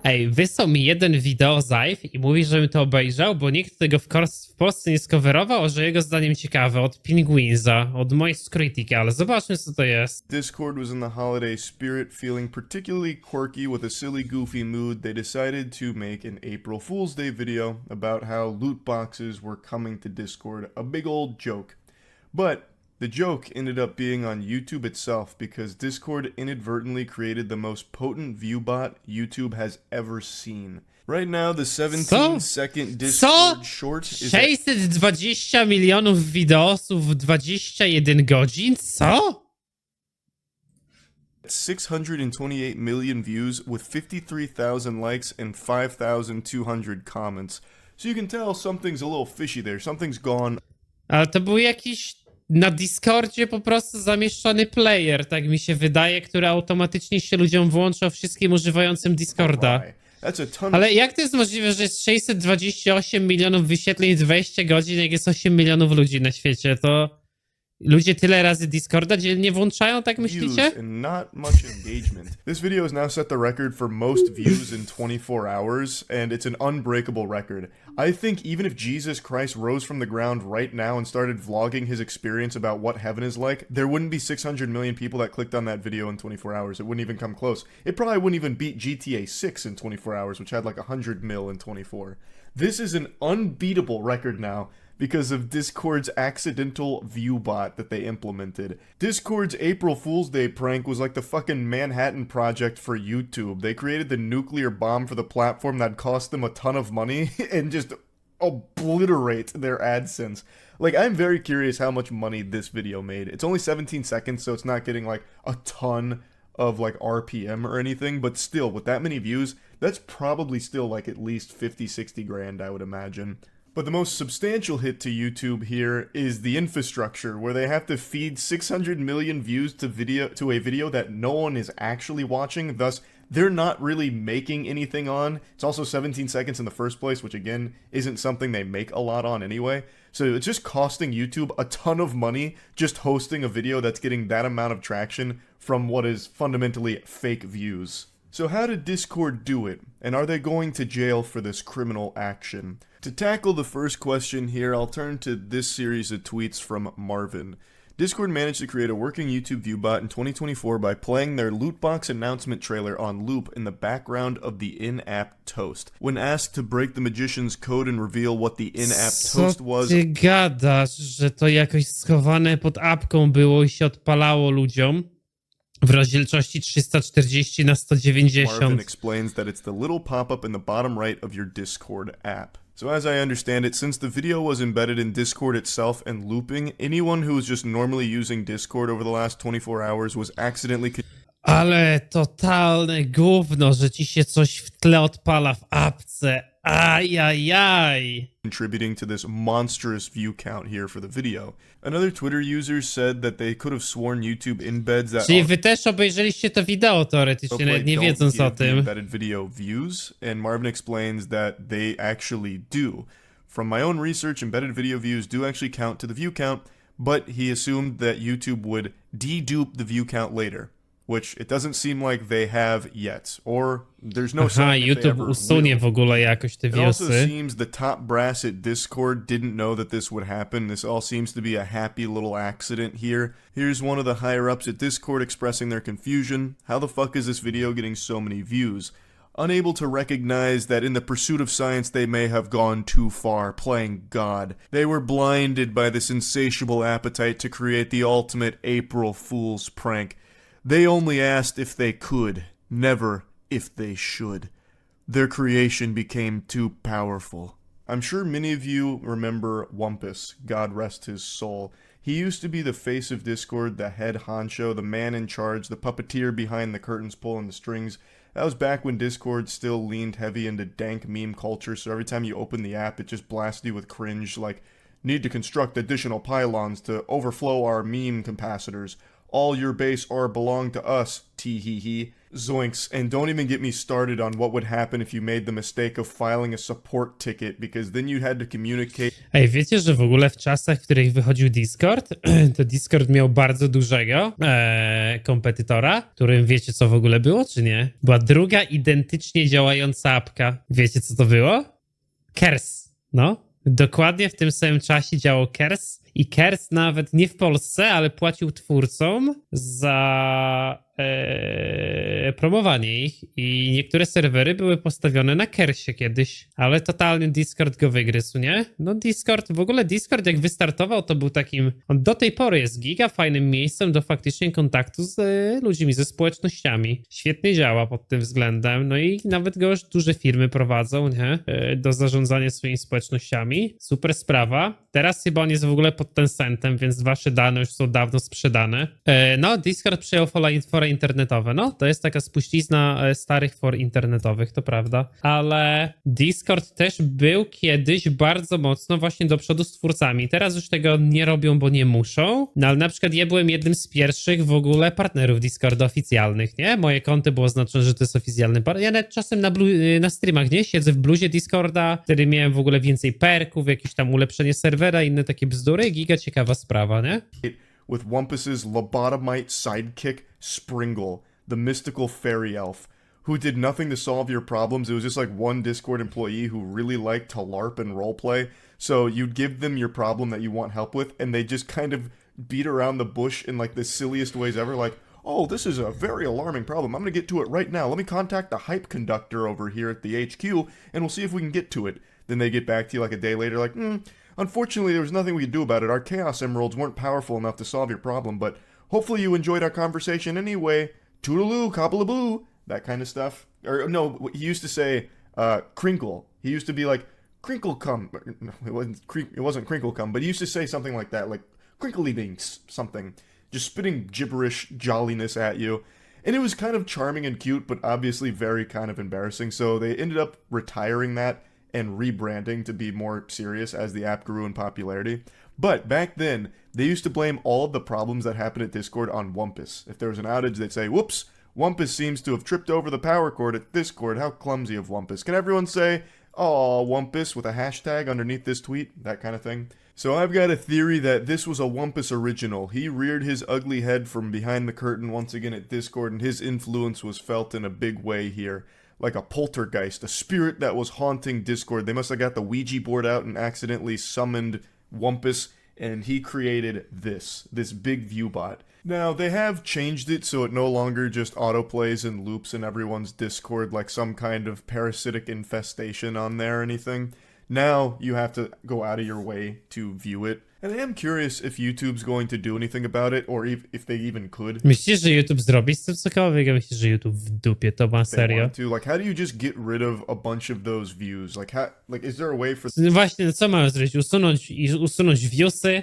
Ej, wysłał mi jeden wideo Zajf i mówi, żebym to obejrzał, bo nikt tego w Polsce nie skowerował, a że jego zdaniem ciekawe, od Pinguinza, od Moist Critical. Zobaczmy, co to jest. Discord was in the holiday spirit, feeling particularly quirky with a silly, goofy mood. They decided to make an April Fool's Day video about how loot boxes were coming to Discord. A big old joke. But the joke ended up being on YouTube itself because Discord inadvertently created the most potent view bot YouTube has ever seen. Right now, the 17-second Discord short is 620 milionów wideosów w 21 godzin? Co? 628 million views with 53,000 likes and 5,200 comments. So you can tell something's a little fishy there. Something's gone. Ale to był jakiś na Discordzie po prostu zamieszczony player, tak mi się wydaje, który automatycznie się ludziom włącza wszystkim używającym Discorda. That's a ton. Ale jak to jest możliwe, że jest 628 milionów wyświetleń w 20 godzin, jak jest 8 milionów ludzi na świecie? To ludzie tyle razy Discorda dziennie włączają, tak myślicie? Views and not much engagement. This video has now set the record for most views in 24 hours, and it's an unbreakable record. I think even if Jesus Christ rose from the ground right now and started vlogging his experience about what heaven is like, there wouldn't be 600 million people that clicked on that video in 24 hours. It wouldn't even come close. It probably wouldn't even beat GTA 6 in 24 hours, which had like 100 mil in 24. This is an unbeatable record now because of Discord's accidental view bot that they implemented. Discord's April Fool's Day prank was like the fucking Manhattan Project for YouTube. They created the nuclear bomb for the platform that cost them a ton of money and just obliterate their AdSense. Like, I'm very curious how much money this video made. It's only 17 seconds, so it's not getting like a ton of like RPM or anything, but still, with that many views, that's probably still like at least 50, 60 grand, I would imagine. But the most substantial hit to YouTube here is the infrastructure, where they have to feed 600 million views to a video that no one is actually watching, thus they're not really making anything on. It's also 17 seconds in the first place, which again isn't something they make a lot on anyway. So it's just costing YouTube a ton of money just hosting a video that's getting that amount of traction from what is fundamentally fake views. So how did Discord do it? And are they going to jail for this criminal action? To tackle the first question here, I'll turn to this series of tweets from Marvin. Discord managed to create a working YouTube view bot in 2024 by playing their loot box announcement trailer on loop in the background of the in-app toast. When asked to break the magician's code and reveal what the in-app toast was... Co ty gadasz, że to jakoś schowane pod apką było i się odpalało ludziom? W rozdzielczości 340 na 190. Marvin explains that it's the little pop-up in the bottom right of your Discord app. So as I understand it, since the video was embedded in Discord itself and looping, anyone who was just normally using Discord over the last 24 hours was accidentally... Ale totalne gówno, że ci się coś w tle odpala w apce. Ajajaj. Contributing to this monstrous view count here for the video. Another Twitter user said that they could have sworn YouTube embeds that... Czyli wy też obejrzeliście to wideo teoretycznie, nawet nie wiedząc o tym. Embedded video views, and Marvin explains that they actually do. From my own research, embedded video views do actually count to the view count, but he assumed that YouTube would dedupe the view count later, which it doesn't seem like they have yet, or there's no sign that they ever YouTube usunie w ogóle jakoś te It also wiosy. seems the top brass at Discord didn't know that this would happen. This all seems to be a happy little accident here. Here's one of the higher-ups at Discord expressing their confusion. How the fuck is this video getting so many views? Unable to recognize that in the pursuit of science they may have gone too far, playing God. They were blinded by this insatiable appetite to create the ultimate April Fool's prank. They only asked if they could, never if they should. Their creation became too powerful. I'm sure many of you remember Wumpus, God rest his soul. He used to be the face of Discord, the head honcho, the man in charge, the puppeteer behind the curtains pulling the strings. That was back when Discord still leaned heavy into dank meme culture, so every time you open the app, it just blasted you with cringe, like, need to construct additional pylons to overflow our meme capacitors. All your base are belong to us, tee-hee-hee. Zoinks, and don't even get me started on what would happen if you made the mistake of filing a support ticket, because then you had to communicate. Ej, wiecie, że w ogóle w czasach, w których wychodził Discord, to Discord miał bardzo dużego kompetytora, którym wiecie, co w ogóle było, czy nie? Była druga identycznie działająca apka. Wiecie, co to było? Kers. No, dokładnie w tym samym czasie działał Kers i Kers nawet nie w Polsce, ale płacił twórcom za promowanie ich i niektóre serwery były postawione na Kersie kiedyś, ale totalnie Discord go wygryzł, nie? No Discord, w ogóle Discord jak wystartował, to był takim, on do tej pory jest giga fajnym miejscem do faktycznie kontaktu z ludźmi, ze społecznościami. Świetnie działa pod tym względem, no i nawet go już duże firmy prowadzą, nie? Do zarządzania swoimi społecznościami. Super sprawa. Teraz chyba on jest w ogóle pod Tencentem, więc wasze dane już są dawno sprzedane. No, Discord przyjął fory internetowe. No, to jest taka spuścizna starych for internetowych, to prawda. Ale Discord też był kiedyś bardzo mocno właśnie do przodu z twórcami. Teraz już tego nie robią, bo nie muszą. No, ale na przykład ja byłem jednym z pierwszych w ogóle partnerów Discorda oficjalnych, nie? Moje konto było oznaczone, że to jest oficjalny partner. Ja nawet czasem na streamach, nie? Siedzę w bluzie Discorda, wtedy miałem w ogóle więcej perków, jakieś tam ulepszenie serwera, inne takie bzdury. Giga ciekawa sprawa, nie? With Wumpus's lobotomite sidekick, Springle, the mystical fairy elf, who did nothing to solve your problems. It was just like one Discord employee who really liked to LARP and roleplay. So you'd give them your problem that you want help with, and they just kind of beat around the bush in like the silliest ways ever, like, oh, this is a very alarming problem. I'm gonna get to it right now. Let me contact the hype conductor over here at the HQ, and we'll see if we can get to it. Then they get back to you like a day later, like, unfortunately, there was nothing we could do about it. Our Chaos Emeralds weren't powerful enough to solve your problem, but hopefully you enjoyed our conversation anyway. Toodaloo, cobble-a-boo, that kind of stuff. Or, no, he used to say, crinkle. He used to be like, crinkle cum. No, it wasn't crinkle cum, but he used to say something like that, like, crinkly dinks, something. Just spitting gibberish jolliness at you. And it was kind of charming and cute, but obviously very kind of embarrassing. So they ended up retiring that and rebranding to be more serious as the app grew in popularity. But back then, they used to blame all of the problems that happened at Discord on Wumpus. If there was an outage, they'd say, whoops, Wumpus seems to have tripped over the power cord at Discord. How clumsy of Wumpus. Can everyone say, aw, Wumpus, with a hashtag underneath this tweet? That kind of thing. So I've got a theory that this was a Wumpus original. He reared his ugly head from behind the curtain once again at Discord, and his influence was felt in a big way here. Like a poltergeist, a spirit that was haunting Discord. They must have got the Ouija board out and accidentally summoned Wumpus, and he created this big viewbot. Now, they have changed it so it no longer just autoplays and loops in everyone's Discord like some kind of parasitic infestation on there or anything. Now, you have to go out of your way to view it. And I am curious if YouTube's going to do anything about it, or if they even could. Myślisz, że YouTube zrobi z tym cokolwiek? Ja myślę, że YouTube w dupie to ma, They serio. want to. Like, how do you just get rid of a bunch of those views? Like, is there a way for No właśnie, no co mamy zrobić? Usunąć viewsy?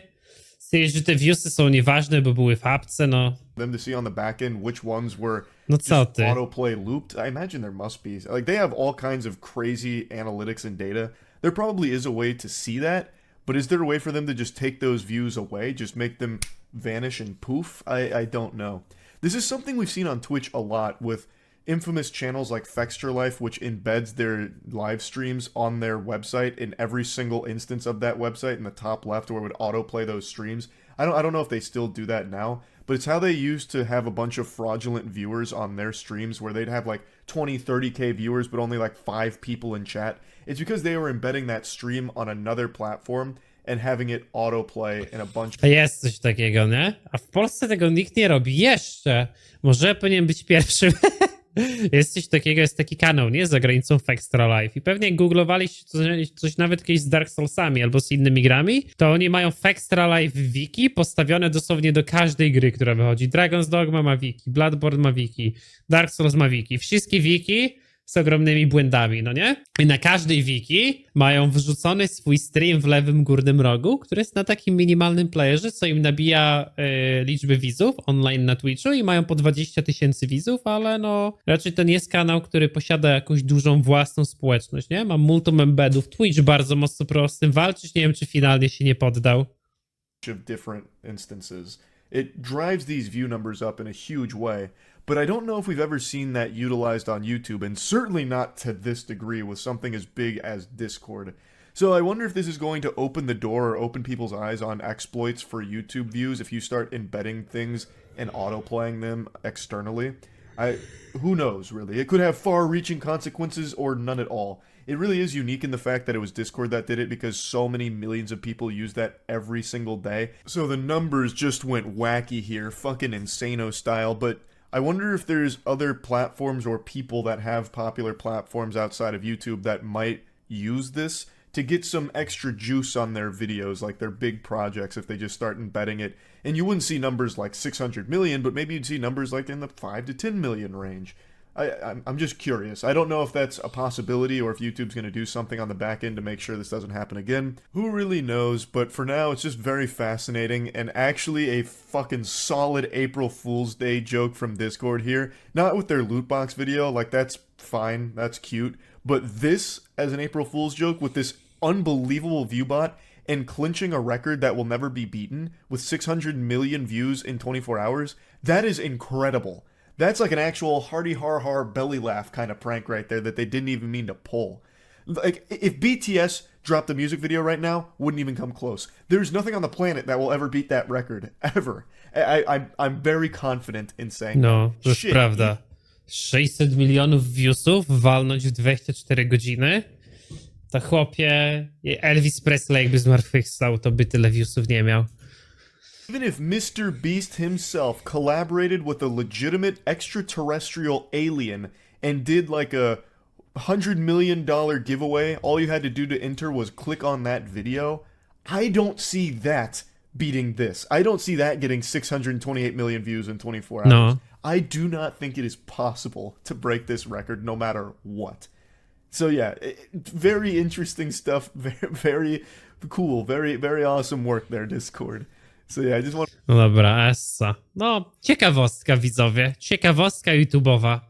Stwierdzić, że te viewsy są nieważne, bo były w apce, no. them to see on the back end which ones were No co just ty? autoplay looped? I imagine there must be. Like, they have all kinds of crazy analytics and data. There probably is a way to see that, but is there a way for them to just take those views away? Just make them vanish and poof? I don't know. This is something we've seen on Twitch a lot with infamous channels like Fextralife, which embeds their live streams on their website in every single instance of that website in the top left, where it would autoplay those streams. I don't know if they still do that now, but it's how they used to have a bunch of fraudulent viewers on their streams where they'd have like 20, 30k viewers, but only like 5 people in chat. It's because they were embedding that stream on another platform and having it autoplay in a bunch of... A jest coś takiego, nie? A w Polsce tego nikt nie robi. Jeszcze. Może ja powinien być pierwszym. Jest coś takiego, jest taki kanał, nie? Za granicą Fextra Life. I pewnie googlowaliście coś nawet kiedyś z Dark Soulsami albo z innymi grami, to oni mają Fextra Life wiki postawione dosłownie do każdej gry, która wychodzi. Dragon's Dogma ma wiki, Bloodborne ma wiki, Dark Souls ma wiki. Wszystkie wiki z ogromnymi błędami, no nie? I na każdej wiki mają wrzucony swój stream w lewym górnym rogu, który jest na takim minimalnym playerze, co im nabija liczby widzów online na Twitchu i mają po 20 000 widzów, ale no raczej to nie jest kanał, który posiada jakąś dużą własną społeczność, nie? Ma multum embedów. Twitch bardzo mocno próbował z tym walczyć, nie wiem, czy finalnie się nie poddał. of different instances. It drives these view numbers up in a huge way. but I don't know if we've ever seen that utilized on YouTube, and certainly not to this degree with something as big as Discord. So I wonder if this is going to open the door or open people's eyes on exploits for YouTube views if you start embedding things and autoplaying them externally. Who knows, really? It could have far-reaching consequences or none at all. It really is unique in the fact that it was Discord that did it because so many millions of people use that every single day. So the numbers just went wacky here, fucking insano style, but I wonder if there's other platforms or people that have popular platforms outside of YouTube that might use this to get some extra juice on their videos, like their big projects, if they just start embedding it. And you wouldn't see numbers like 600 million, but maybe you'd see numbers like in the 5 to 10 million range. I'm just curious. I don't know if that's a possibility or if YouTube's going to do something on the back end to make sure this doesn't happen again. Who really knows? But for now, it's just very fascinating and actually a fucking solid April Fool's Day joke from Discord here. Not with their loot box video, like that's fine, that's cute. But this as an April Fool's joke with this unbelievable viewbot and clinching a record that will never be beaten with 600 million views in 24 hours, that is incredible. That's like an actual hearty har belly laugh kind of prank right there that they didn't even mean to pull. Like, if BTS dropped a music video right now, wouldn't even come close. There's nothing on the planet that will ever beat that record. Ever. I'm very confident in saying No, that. to jest prawda. 600 milionów viewsów walnąć w 24 godziny? To chłopie, Elvis Presley jakby zmartwychwstał, to by tyle viewsów nie miał. Even if Mr. Beast himself collaborated with a legitimate extraterrestrial alien and did like a $100 million giveaway, all you had to do to enter was click on that video, I don't see that beating this. I don't see that getting 628 million views in 24 hours. No. I do not think it is possible to break this record no matter what. So yeah, very interesting stuff, very cool, very awesome work there, Discord. So yeah, I just want... No dobra, essa. No, ciekawostka widzowie, ciekawostka YouTube'owa.